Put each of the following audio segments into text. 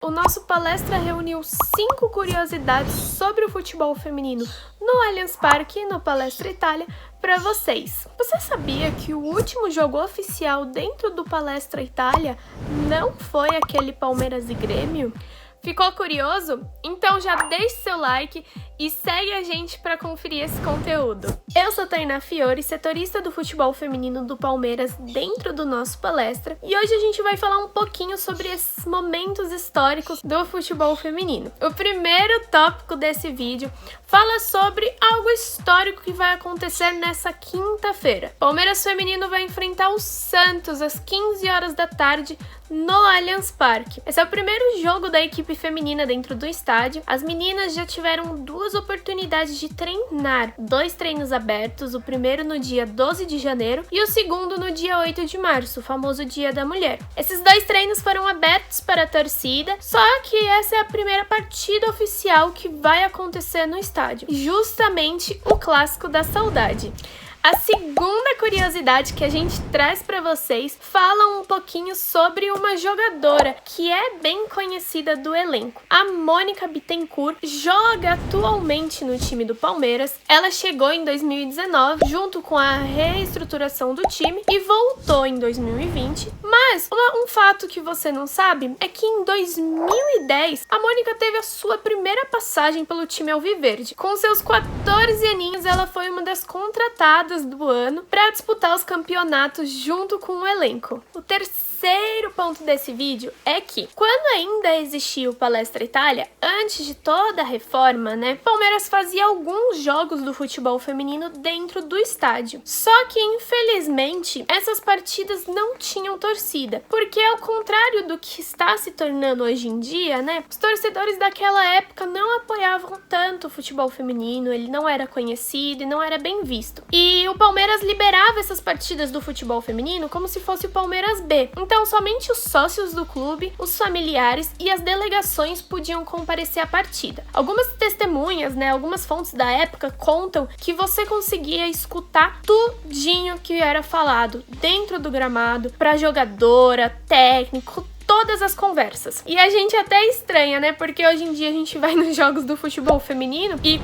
O nosso palestra reuniu 5 curiosidades sobre o futebol feminino no Allianz Parque, no Palestra Itália, para vocês. Você sabia que o último jogo oficial dentro do Palestra Itália não foi aquele Palmeiras e Grêmio? Ficou curioso? Então já deixe seu like e segue a gente para conferir esse conteúdo. Eu sou Tainá Fiore, setorista do futebol feminino do Palmeiras dentro do nosso palestra, e hoje a gente vai falar um pouquinho sobre esses momentos históricos do futebol feminino. O primeiro tópico desse vídeo fala sobre algo histórico que vai acontecer nessa quinta-feira. Palmeiras feminino vai enfrentar o Santos às 15 horas da tarde no Allianz Parque. Esse é o primeiro jogo da equipe feminina dentro do estádio. As meninas já tiveram 2 oportunidades de treinar, 2 treinos abertos, o primeiro no dia 12 de janeiro e o segundo no dia 8 de março, o famoso Dia da Mulher. Esses 2 treinos foram abertos para a torcida, só que essa é a primeira partida oficial que vai acontecer no estádio, justamente o Clássico da Saudade. A segunda curiosidade que a gente traz para vocês fala um pouquinho sobre uma jogadora que é bem conhecida do elenco. A Mônica Bittencourt joga atualmente no time do Palmeiras. Ela chegou em 2019 junto com a reestruturação do time e voltou em 2020. Mas um fato que você não sabe é que em 2010 a Mônica teve a sua primeira passagem pelo time alviverde. Com seus 14 aninhos, ela foi uma das contratadas do ano para disputar os campeonatos junto com o elenco. O terceiro ponto desse vídeo é que, quando ainda existia o Palestra Itália, antes de toda a reforma, Palmeiras fazia alguns jogos do futebol feminino dentro do estádio. Só que, infelizmente, essas partidas não tinham torcida, porque ao contrário do que está se tornando hoje em dia, os torcedores daquela época não apoiavam tanto o futebol feminino, ele não era conhecido e não era bem visto. E o Palmeiras liberava essas partidas do futebol feminino como se fosse o Palmeiras B. Então, somente os sócios do clube, os familiares e as delegações podiam comparecer à partida. Algumas testemunhas, algumas fontes da época contam que você conseguia escutar tudinho que era falado dentro do gramado, pra jogadora, técnico, todas as conversas. E a gente até estranha, porque hoje em dia a gente vai nos jogos do futebol feminino e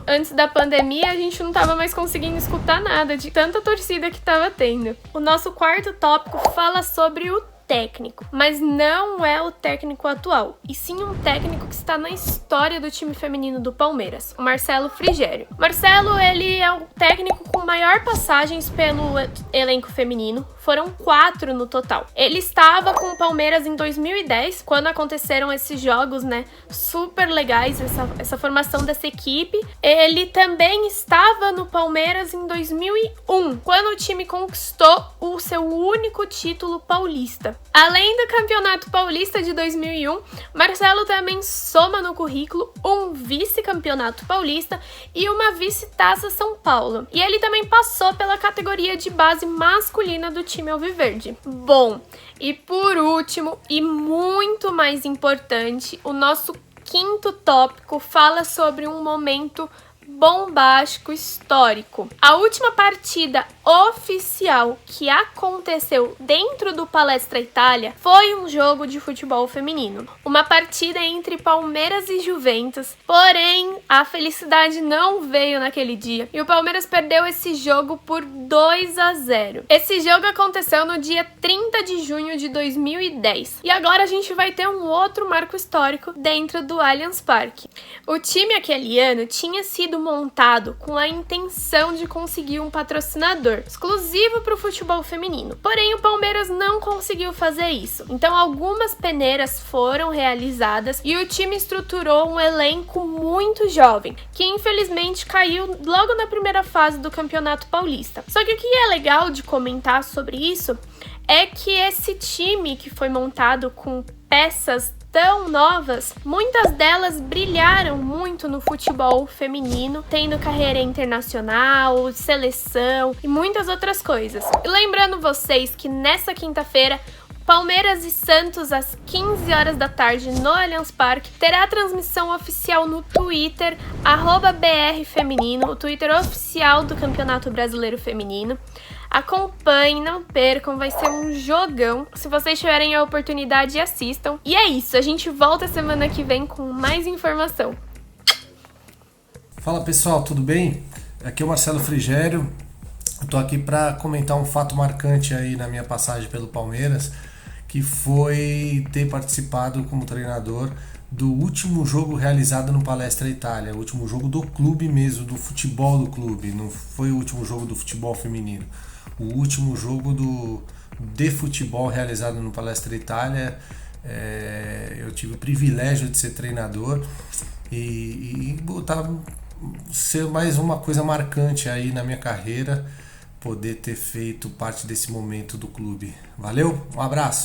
antes da pandemia, a gente não tava mais conseguindo escutar nada de tanta torcida que tava tendo. O nosso quarto tópico fala sobre o técnico, mas não é o técnico atual, e sim um técnico que está na história do time feminino do Palmeiras, o Marcelo Frigério. Marcelo, ele é o técnico com maior passagens pelo elenco feminino, foram 4 no total. Ele estava com o Palmeiras em 2010, quando aconteceram esses jogos, super legais, essa formação dessa equipe. Ele também estava no Palmeiras em 2001, quando o time conquistou o seu único título paulista. Além do Campeonato Paulista de 2001, Marcelo também soma no currículo um vice-campeonato paulista e uma vice-taça São Paulo. E ele também passou pela categoria de base masculina do time alviverde. Bom, e por último, e muito mais importante, o nosso quinto tópico fala sobre um momento bombástico histórico. A última partida oficial que aconteceu dentro do Palestra Itália foi um jogo de futebol feminino. Uma partida entre Palmeiras e Juventus, porém a felicidade não veio naquele dia e o Palmeiras perdeu esse jogo por 2-0. Esse jogo aconteceu no dia 30 de junho de 2010 e agora a gente vai ter um outro marco histórico dentro do Allianz Parque. O time aquele ano tinha sido montado com a intenção de conseguir um patrocinador exclusivo para o futebol feminino. Porém, o Palmeiras não conseguiu fazer isso. Então, algumas peneiras foram realizadas e o time estruturou um elenco muito jovem, que infelizmente caiu logo na primeira fase do Campeonato Paulista. Só que o que é legal de comentar sobre isso é que esse time que foi montado com peças tão novas, muitas delas brilharam muito no futebol feminino, tendo carreira internacional, seleção e muitas outras coisas. E lembrando vocês que nessa quinta-feira, Palmeiras e Santos às 15 horas da tarde no Allianz Parque, terá transmissão oficial no Twitter, @BRFeminino, o Twitter oficial do Campeonato Brasileiro Feminino. Acompanhem, não percam, vai ser um jogão. Se vocês tiverem a oportunidade, assistam. E é isso, a gente volta semana que vem com mais informação. Fala pessoal, tudo bem? Aqui é o Marcelo Frigério. Eu tô aqui para comentar um fato marcante aí na minha passagem pelo Palmeiras, que foi ter participado como treinador do último jogo realizado no Palestra Itália, o último jogo do clube mesmo, do futebol do clube, não foi o último jogo do futebol feminino, o último jogo de futebol realizado no Palestra Itália. Eu tive o privilégio de ser treinador e botar ser mais uma coisa marcante aí na minha carreira, poder ter feito parte desse momento do clube. Valeu, um abraço!